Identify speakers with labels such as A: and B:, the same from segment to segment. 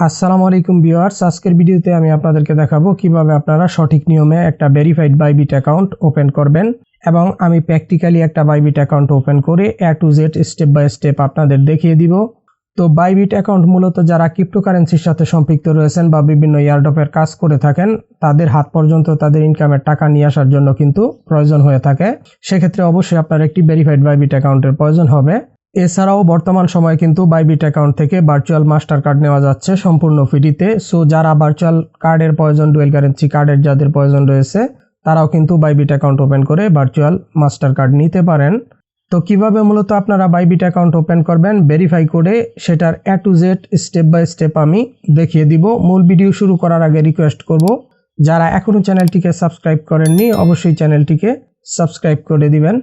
A: আসসালামু আলাইকুম ভিউয়ার্স, আজকের ভিডিওতে আমি আপনাদেরকে দেখাবো কিভাবে আপনারা সঠিক নিয়মে একটা ভেরিফাইড বাইবিট অ্যাকাউন্ট ওপেন করবেন এবং আমি প্র্যাকটিক্যালি একটা বাইবিট অ্যাকাউন্ট ওপেন করে A to Z step by step আপনাদের দেখিয়ে দিব। তো বাইবিট অ্যাকাউন্ট মূলত যারা ক্রিপ্টোকারেন্সির সাথে সম্পৃক্ত রয়েছেন বা বিভিন্ন এয়ারড্রপের কাজ করে থাকেন তাদের হাত পর্যন্ত তাদের ইনকামের টাকা নিয়ে আসার জন্য কিন্তু প্রয়োজন হয়ে থাকে। সেক্ষেত্রে অবশ্যই আপনার একটি ভেরিফাইড বাইবিট অ্যাকাউন্টের প্রয়োজন হবে। এছাড়াও বর্তমান সময়ে কিন্তু বাইবিট অ্যাকাউন্ট থেকে ভার্চুয়াল মাস্টার কার্ড নেওয়া যাচ্ছে সম্পূর্ণ ফ্রিতে। সো যারা ভার্চুয়াল কার্ডের প্রয়োজন, ডুয়েল কারেন্সি কার্ডের যাদের প্রয়োজন রয়েছে তারাও কিন্তু বাইবিট অ্যাকাউন্ট ওপেন করে ভার্চুয়াল মাস্টার কার্ড নিতে পারেন। তো কিভাবে মূলত আপনারা বাইবিট অ্যাকাউন্ট ওপেন করবেন ভেরিফাই করে সেটার A to Z step by step আমি দেখিয়ে দিব। মূল ভিডিও শুরু করার আগে রিকোয়েস্ট করব, যারা এখনও চ্যানেলটিকে সাবস্ক্রাইব করেননি অবশ্যই চ্যানেলটিকে সাবস্ক্রাইব করে দিবেন।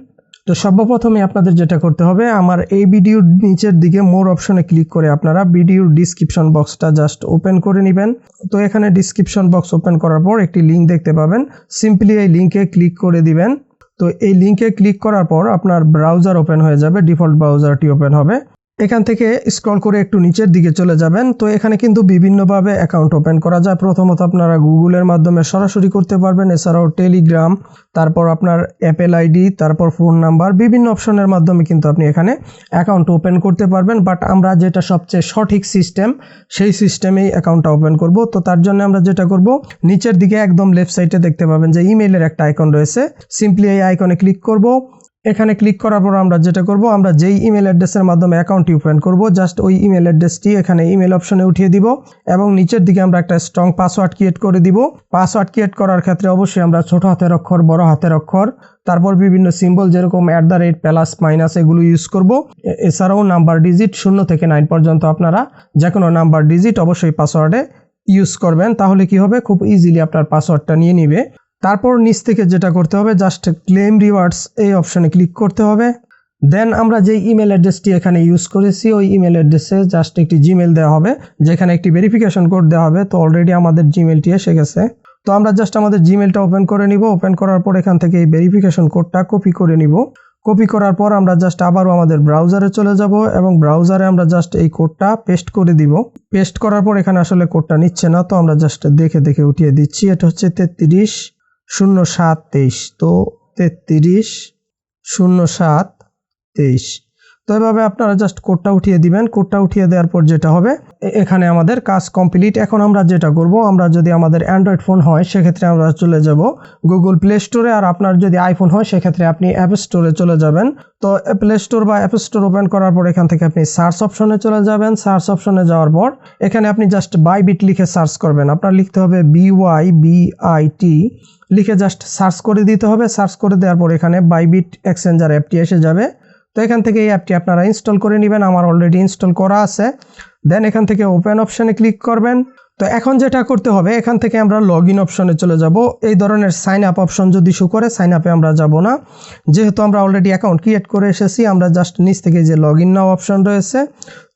A: তো সর্বপ্রথমে আপনাদের যেটা করতে হবে, আমার এই ভিডিওর নিচের দিকে মোর অপশনে ক্লিক করে আপনারা ভিডিওর ডিসক্রিপশন বক্সটা জাস্ট ওপেন করে নেবেন। তো এখানে ডিসক্রিপশন বক্স ওপেন করার পর একটি লিঙ্ক দেখতে পাবেন, সিম্পলি এই লিঙ্কে ক্লিক করে দিবেন। তো এই লিঙ্কে ক্লিক করার পর আপনার ব্রাউজার ওপেন হয়ে যাবে, ডিফল্ট ব্রাউজারটি ওপেন হবে। এখান থেকে স্ক্রল করে একটু নিচের দিকে চলে যাবেন। তো এখানে কিন্তু বিভিন্নভাবে অ্যাকাউন্ট ওপেন করা যায়। প্রথমত আপনারা গুগলের মাধ্যমে সরাসরি করতে পারবেন, এছাড়াও টেলিগ্রাম, তারপর আপনার অ্যাপেল আইডি, তারপর ফোন নাম্বার, বিভিন্ন অপশনের মাধ্যমে কিন্তু আপনি এখানে অ্যাকাউন্ট ওপেন করতে পারবেন। বাট আমরা যেটা সবচেয়ে সঠিক সিস্টেম সেই সিস্টেমেই অ্যাকাউন্টটা ওপেন করব। তো তার জন্য আমরা যেটা করব, নিচের দিকে একদম লেফট সাইডে দেখতে পাবেন যে ইমেইলের একটা আইকন রয়েছে, সিম্পলি এই আইকনে ক্লিক করব। এখানে ক্লিক করার পর আমরা যেটা করব, আমরা যেই ইমেল অ্যাড্রেসের মাধ্যমে অ্যাকাউন্টটি ওপেন করব জাস্ট ওই ইমেল অ্যাড্রেসটি এখানে ইমেল অপশনে উঠিয়ে দিব এবং নিচের দিকে আমরা একটা স্ট্রং পাসওয়ার্ড ক্রিয়েট করে দিব। পাসওয়ার্ড ক্রিয়েট করার ক্ষেত্রে অবশ্যই আমরা ছোট হাতের অক্ষর, বড় হাতের অক্ষর, তারপর বিভিন্ন সিম্বল যেরকম @ প্লাস মাইনাস এগুলো ইউজ করব। এছাড়াও নাম্বার ডিজিট 0 থেকে 9 পর্যন্ত আপনারা যে কোনো নাম্বার ডিজিট অবশ্যই পাসওয়ার্ডে ইউজ করবেন, তাহলে কি হবে খুব ইজিলি আপনার পাসওয়ার্ডটা নিয়ে নিবে। তারপর নিচ থেকে যেটা করতে হবে, জাস্ট ক্লেম রিওয়ার্ডস এই অপশনে ক্লিক করতে হবে। দেন আমরা যে ইমেল অ্যাড্রেসটি এখানে ইউজ করেছি ওই ইমেল অ্যাড্রেসে জাস্ট একটি জিমেল দেওয়া হবে, যেখানে একটি ভেরিফিকেশন কোড দেওয়া হবে। তো অলরেডি আমাদের জিমেলটি এসে গেছে। তো আমরা জাস্ট আমাদের জিমেলটা ওপেন করে নিব। ওপেন করার পর এখান থেকে এই ভেরিফিকেশন কোডটা কপি করে নিব। কপি করার পর আমরা জাস্ট আবারও আমাদের ব্রাউজারে চলে যাব এবং ব্রাউজারে আমরা জাস্ট এই কোডটা পেস্ট করে দিব। পেস্ট করার পর এখানে আসলে কোডটা নিচ্ছে না, তো আমরা জাস্ট দেখে উঠিয়ে দিচ্ছি। এটা হচ্ছে 330723। তো 330723। তো এভাবে আপনারা জাস্ট কোডটা উঠিয়ে দিবেন। কোডটা উঠিয়ে দেওয়ার পর যেটা হবে, এখানে আমাদের কাজ কমপ্লিট। এখন আমরা যেটা করব, আমরা যদি আমাদের অ্যান্ড্রয়েড ফোন হয় সেক্ষেত্রে আমরা চলে যাব গুগল প্লে স্টোরে, আর আপনার যদি আইফোন হয় সেক্ষেত্রে আপনি অ্যাপ স্টোরে চলে যাবেন। তো প্লে স্টোর বা অ্যাপ স্টোর ওপেন করার পর এখান থেকে আপনি সার্চ অপশনে চলে যাবেন। সার্চ অপশনে যাওয়ার পর এখানে আপনি জাস্ট বাইবিট লিখে সার্চ করবেন। আপনার লিখতে হবে BYBIT লিখে জাস্ট সার্চ করে দিতে হবে। সার্চ করে দেওয়ার পর এখানে বাইবিট এক্সচেঞ্জার অ্যাপটি এসে যাবে। তো এখান থেকে এই অ্যাপটি আপনারা ইনস্টল করে নেবেন, আমার অলরেডি ইনস্টল করা আছে। দেন এখান থেকে ওপেন অপশনে ক্লিক করবেন। তো এখন যেটা করতে হবে, এখান থেকে আমরা লগ ইন অপশনে চলে যাব। এই ধরনের সাইন আপ অপশন যদি শো করে সাইন আপে আমরা যাব না, যেহেতু আমরা অলরেডি অ্যাকাউন্ট ক্রিয়েট করে এসেছি। আমরা জাস্ট নিচ থেকে যে লগ ইন নাও অপশন রয়েছে,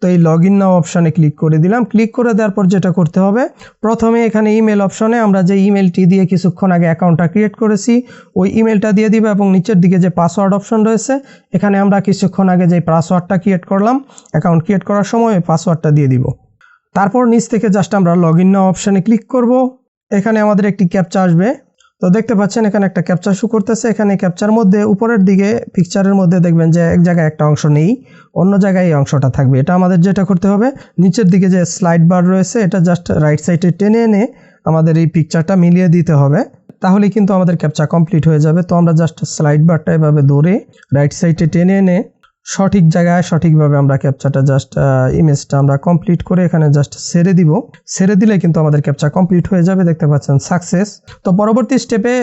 A: তো এই লগ ইন নাও অপশনে ক্লিক করে দিলাম। ক্লিক করে দেওয়ার পর যেটা করতে হবে, প্রথমে এখানে ইমেল অপশনে আমরা যে ইমেলটি দিয়ে কিছুক্ষণ আগে অ্যাকাউন্টটা ক্রিয়েট করেছি ওই ইমেলটা দিয়ে দিব এবং নিচের দিকে যে পাসওয়ার্ড অপশন রয়েছে এখানে আমরা কিছুক্ষণ আগে যে পাসওয়ার্ডটা ক্রিয়েট করলাম অ্যাকাউন্ট ক্রিয়েট করার সময় ওই পাসওয়ার্ডটা দিয়ে দিব। তারপর নিচ থেকে জাস্ট আমরা লগ ইন নাও অপশনে ক্লিক করব। এখানে আমাদের একটি ক্যাপচা আসবে। তো দেখতে পাচ্ছেন এখানে একটা ক্যাপচা শো করতেছে। এখানে ক্যাপচার মধ্যে উপরের দিকে পিকচারের মধ্যে দেখবেন যে এক জায়গায় একটা অংশ নেই, অন্য জায়গায় এই অংশটা থাকবে। এটা আমাদের যেটা করতে হবে, নিচের দিকে যে স্লাইড বার রয়েছে এটা জাস্ট রাইট সাইডে টেনে এনে আমাদের এই পিকচারটা মিলিয়ে দিতে হবে, তাহলে কিন্তু আমাদের ক্যাপচা কমপ্লিট হয়ে যাবে। তো আমরা জাস্ট স্লাইড বারটা এভাবে ধরে রাইট সাইডে টেনে এনে সঠিক জায়গায় সঠিকভাবে আমরা ক্যাপচাটা জাস্ট ইমেজটা আমরা কমপ্লিট করে এখানে জাস্ট ছেড়ে দিব। ছেড়ে দিলে কিন্তু আমাদের ক্যাপচা কমপ্লিট হয়ে যাবে। দেখতে পাচ্ছেন সাকসেস। তো পরবর্তী স্টেপে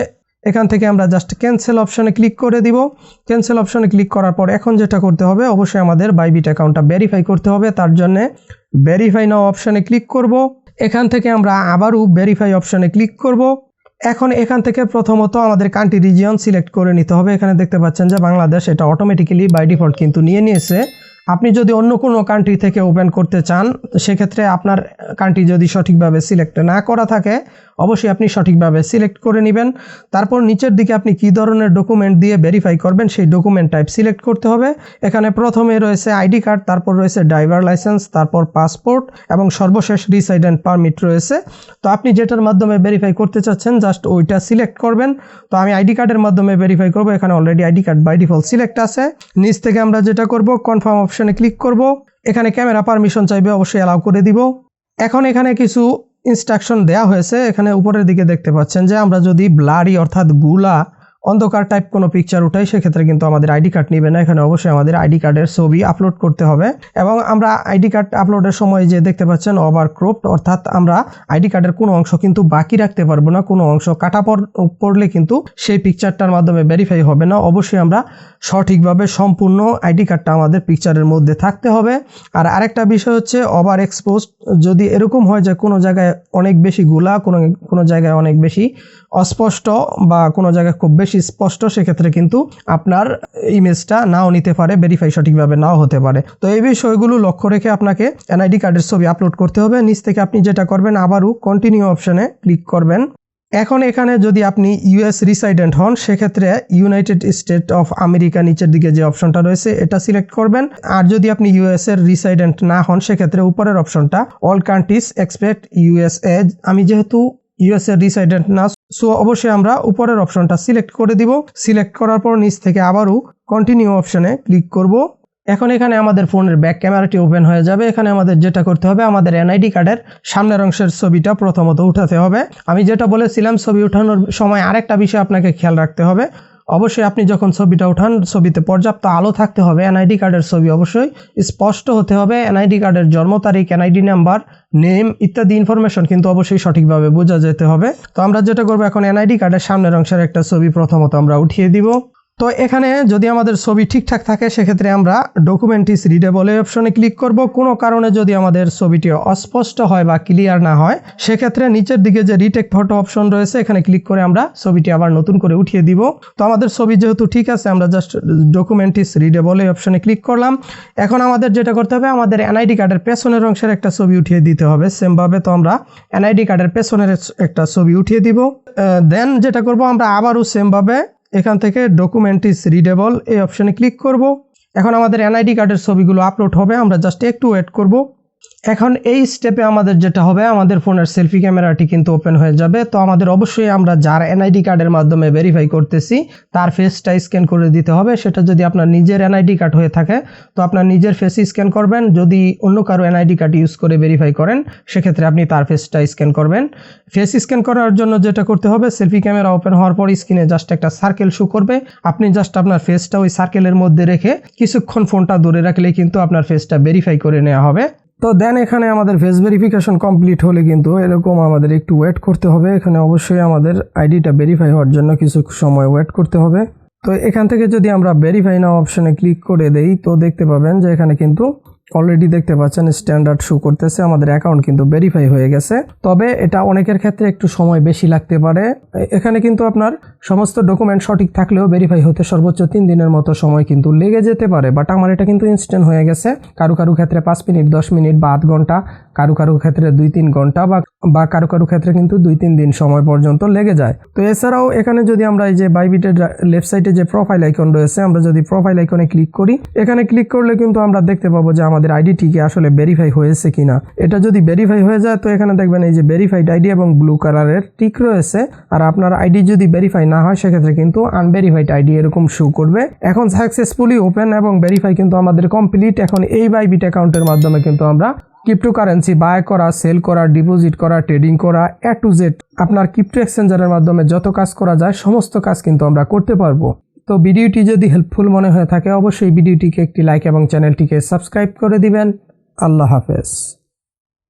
A: এখান থেকে আমরা জাস্ট ক্যান্সেল অপশনে ক্লিক করে দিব। ক্যান্সেল অপশনে ক্লিক করার পর এখন যেটা করতে হবে, অবশ্যই আমাদের বাইবিট অ্যাকাউন্টটা ভেরিফাই করতে হবে। তার জন্য ভেরিফাই নাও অপশনে ক্লিক করব। এখান থেকে আমরা আবারও ভেরিফাই অপশনে ক্লিক করব। এখন এখান থেকে প্রথমত আমাদের কান্ট্রি রিজিয়ন সিলেক্ট করে নিতে হবে। এখানে দেখতে পাচ্ছেন যে বাংলাদেশ, এটা অটোমেটিক্যালি বাই ডিফল্ট কিন্তু নিয়ে নিয়েছে। আপনি যদি অন্য কোনো কান্ট্রি থেকে ওপেন করতে চান সেক্ষেত্রে আপনার কান্ট্রি যদি সঠিকভাবে সিলেক্ট না করা থাকে অবশ্যই আপনি সঠিকভাবে সিলেক্ট করে নেবেন। তারপর নিচের দিকে আপনি কি ধরনের ডকুমেন্ট দিয়ে ভেরিফাই করবেন সেই ডকুমেন্ট টাইপ সিলেক্ট করতে হবে। এখানে প্রথমে রয়েছে আইডি কার্ড, তারপর রয়েছে ড্রাইভার লাইসেন্স, তারপর পাসপোর্ট এবং সর্বশেষ রিসাইডেন্ট পারমিট রয়েছে। তো আপনি যেটার মাধ্যমে ভেরিফাই করতে চাচ্ছেন জাস্ট ওইটা সিলেক্ট করবেন। তো আমি আইডি কার্ডের মাধ্যমে ভেরিফাই করব। এখানে already ID card by default select আছে। নিচ থেকে আমরা যেটা করব কনফার্ম অপশনে ক্লিক করব। এখানে ক্যামেরা পারমিশন চাইবে, অবশ্যই অ্যালাউ করে দিব। এখন এখানে কিছু ইনস্ট্রাকশন দেওয়া হয়েছে। এখানে উপরের দিকে দেখতে পাচ্ছেন যে আমরা যদি ব্লারি অর্থাৎ গুলা অন্ধকার টাইপ কোনো পিকচার উঠাই সেক্ষেত্রে কিন্তু আমাদের আইডি কার্ড নেবে না। এখানে অবশ্যই আমাদের আইডি কার্ডের ছবি আপলোড করতে হবে এবং আমরা আইডি কার্ড আপলোডের সময় যে দেখতে পাচ্ছেন ওভার ক্রপড, অর্থাৎ আমরা আইডি কার্ডের কোনো অংশ কিন্তু বাকি রাখতে পারবো না। কোনো অংশ কাটা পড়লে কিন্তু সেই পিকচারটার মাধ্যমে ভেরিফাই হবে না। অবশ্যই আমরা সঠিকভাবে সম্পূর্ণ আইডি কার্ডটা আমাদের পিকচারের মধ্যে থাকতে হবে। আর আরেকটা বিষয় হচ্ছে ওভার এক্সপোজড, যদি এরকম হয় যে কোনো জায়গায় অনেক বেশি গুলা, কোনো জায়গায় অনেক বেশি অস্পষ্ট বা কোনো জায়গায় খুব বেশি স্পষ্ট, সেক্ষেত্রে কিন্তু আপনার ইমেজটা নাও নিতে পারে, ভেরিফাই সঠিকভাবে নাও হতে পারে। তো এই বিষয়গুলো লক্ষ্য রেখে আপনাকে এনআইডি কার্ডের ছবি আপলোড করতে হবে। নিচ থেকে আপনি যেটা করবেন আবারও কন্টিনিউ অপশনে ক্লিক করবেন। এখন এখানে যদি আপনি ইউএস রিসাইডেন্ট হন সেক্ষেত্রে ইউনাইটেড স্টেট অফ আমেরিকা নিচের দিকে যে অপশনটা রয়েছে এটা সিলেক্ট করবেন। আর যদি আপনি ইউএস এর রিসাইডেন্ট না হন সেক্ষেত্রে উপরের অপশনটা অল কান্ট্রিজ এক্সপেক্ট ইউএসএ। আমি যেহেতু ইউএস এর রিসাইডেন্ট না, সো অবশ্যই আমরা উপরের অপশনটা সিলেক্ট করে দিব। সিলেক্ট করার পর নিচ থেকে আবারও কন্টিনিউ অপশনে ক্লিক করব। এখন এখানে আমাদের ফোনের ব্যাক ক্যামেরাটি ওপেন হয়ে যাবে। এখানে আমাদের যেটা করতে হবে আমাদের এনআইডি কার্ডের সামনের অংশের ছবিটা প্রথমত উঠাতে হবে। আমি যেটা বলেছিলাম ছবি উঠানোর সময় আরেকটা বিষয় আপনাকে খেয়াল রাখতে হবে। অবশ্যই আপনি যখন ছবিটা উঠান ছবিতে পর্যাপ্ত আলো থাকতে হবে। এনআইডি কার্ডের ছবি অবশ্যই স্পষ্ট হতে হবে। এনআইডি কার্ডের জন্ম তারিখ, এনআইডি নাম্বার, নেম ইত্যাদি ইনফরমেশন কিন্তু অবশ্যই সঠিকভাবে বোঝা যেতে হবে। তো আমরা যেটা করবো এখন এনআইডি কার্ডের সামনের অংশের একটা ছবি প্রথমত আমরা উঠিয়ে দিব। তো এখানে যদি আমাদের ছবি ঠিকঠাক থাকে সেক্ষেত্রে আমরা ডকুমেন্ট ইজ রিডেবল এই অপশনে ক্লিক করব। কোনো কারণে যদি আমাদের ছবিটি অস্পষ্ট হয় বা ক্লিয়ার না হয় সেক্ষেত্রে নিচের দিকে যে রিটেক ফটো অপশন রয়েছে এখানে ক্লিক করে আমরা ছবিটি আবার নতুন করে উঠিয়ে দিব। তো আমাদের ছবি যেহেতু ঠিক আছে আমরা জাস্ট ডকুমেন্ট ইজ রিডেবল এই অপশনে ক্লিক করলাম। এখন আমাদের যেটা করতে হবে আমাদের এনআইডি কার্ডের পেছনের অংশের একটা ছবি উঠিয়ে দিতে হবে সেমভাবে। তো আমরা এনআইডি কার্ডের পেছনের একটা ছবি উঠিয়ে দিব। দেন যেটা করব আমরা আবারও সেমভাবে এখান থেকে ডকুমেন্ট ইজ রিডেবল এই অপশনে ক্লিক করব। এখন আমাদের এনআইডি কার্ডের ছবিগুলো আপলোড হবে, আমরা জাস্ট একটু ওয়েট করব। এখন এই স্টেপে আমাদের যেটা হবে আমাদের ফোনের সেলফি ক্যামেরাটি কিন্তু ওপেন হয়ে যাবে। তো আমাদের অবশ্যই আমরা যার এনআইডি কার্ডের মাধ্যমে ভেরিফাই করতেছি তার ফেসটা স্ক্যান করে দিতে হবে। সেটা যদি আপনার নিজের এনআইডি কার্ড হয়ে থাকে তো আপনার নিজের ফেস স্ক্যান করবেন। যদি অন্য কারো এনআইডি কার্ড ইউজ করে ভেরিফাই করেন সেক্ষেত্রে আপনি তার ফেসটা স্ক্যান করবেন। ফেস স্ক্যান করার জন্য যেটা করতে হবে সেলফি ক্যামেরা ওপেন হওয়ার পর স্ক্রিনে জাস্ট একটা সার্কেল শো করবে। আপনি জাস্ট আপনার ফেসটা ওই সার্কেলের মধ্যে রেখে কিছুক্ষণ ফোনটা দূরে রাখলেই কিন্তু আপনার ফেসটা ভেরিফাই করে নেওয়া হবে। তো দেন এখানে আমাদের ফেস ভেরিফিকেশন কমপ্লিট হলে কিন্তু এরকম আমাদের একটু ওয়েট করতে হবে। এখানে অবশ্যই আমাদের আইডিটা ভেরিফাই হওয়ার জন্য কিছু সময় ওয়েট করতে হবে। তো এখান থেকে যদি আমরা ভেরিফাই নাও অপশনে ক্লিক করে দেই তো দেখতে পাবেন যে এখানে কিন্তু অলরেডি দেখতে পাচ্ছেন স্ট্যান্ডার্ড শো করতেছে, আমাদের অ্যাকাউন্ট কিন্তু ভেরিফাই হয়ে গেছে। তবে এটা অনেকের ক্ষেত্রে একটু সময় বেশি লাগতে পারে। এখানে কিন্তু আপনার সমস্ত ডকুমেন্ট সঠিক থাকলেও ভেরিফাই হতে সর্বোচ্চ 3 দিনের মতো সময় কিন্তু লেগে যেতে পারে। বাট আমার এটা কিন্তু ইনস্ট্যান্ট হয়ে গেছে। কারো ক্ষেত্রে 5 মিনিট, 10 মিনিট বা আধ ঘন্টা, কারো ক্ষেত্রে 2-3 ঘন্টা বা কারো ক্ষেত্রে কিন্তু 2-3 দিন সময় পর্যন্ত লেগে যায়। তো এছাড়াও এখানে যদি আমরা এই যে বাইবিটের লেফট সাইডে যে প্রোফাইল আইকন রয়েছে আমরা যদি প্রোফাইল আইকনে ক্লিক করি এখানে ক্লিক করলে কিন্তু আমরা দেখতে পাবো যে আমাদের আইডিটি কি আসলে ভেরিফাই হয়েছে কিনা। এটা যদি ভেরিফাই হয়ে যায় তো এখানে দেখবেন এই যে ভেরিফাইড আইডি এবং ব্লু কালারের টিক রয়েছে। আর আপনার আইডি যদি ভেরিফাই না হয় সেক্ষেত্রে কিন্তু আনভেরিফাইড আইডি এরকম শো করবে। এখন সাকসেসফুলি ওপেন এবং ভেরিফাই কিন্তু আমাদের কমপ্লিট। এখন এই বাইবিট অ্যাকাউন্টের মাধ্যমে কিন্তু আমরা ক্রিপ্টোকারেন্সি বাই করা, সেল করা, ডিপোজিট করা, ট্রেডিং করা, A to Z আপনার ক্রিপ্টো এক্সচেঞ্জারের মাধ্যমে যত কাজ করা যায় সমস্ত কাজ কিন্তু আমরা করতে পারবো। তো ভিডিওটি যদি হেল্পফুল মনে হয়ে থাকে অবশ্যই ভিডিওটিকে একটি লাইক এবং চ্যানেলটিকে সাবস্ক্রাইব করে দিবেন। আল্লাহ হাফেজ।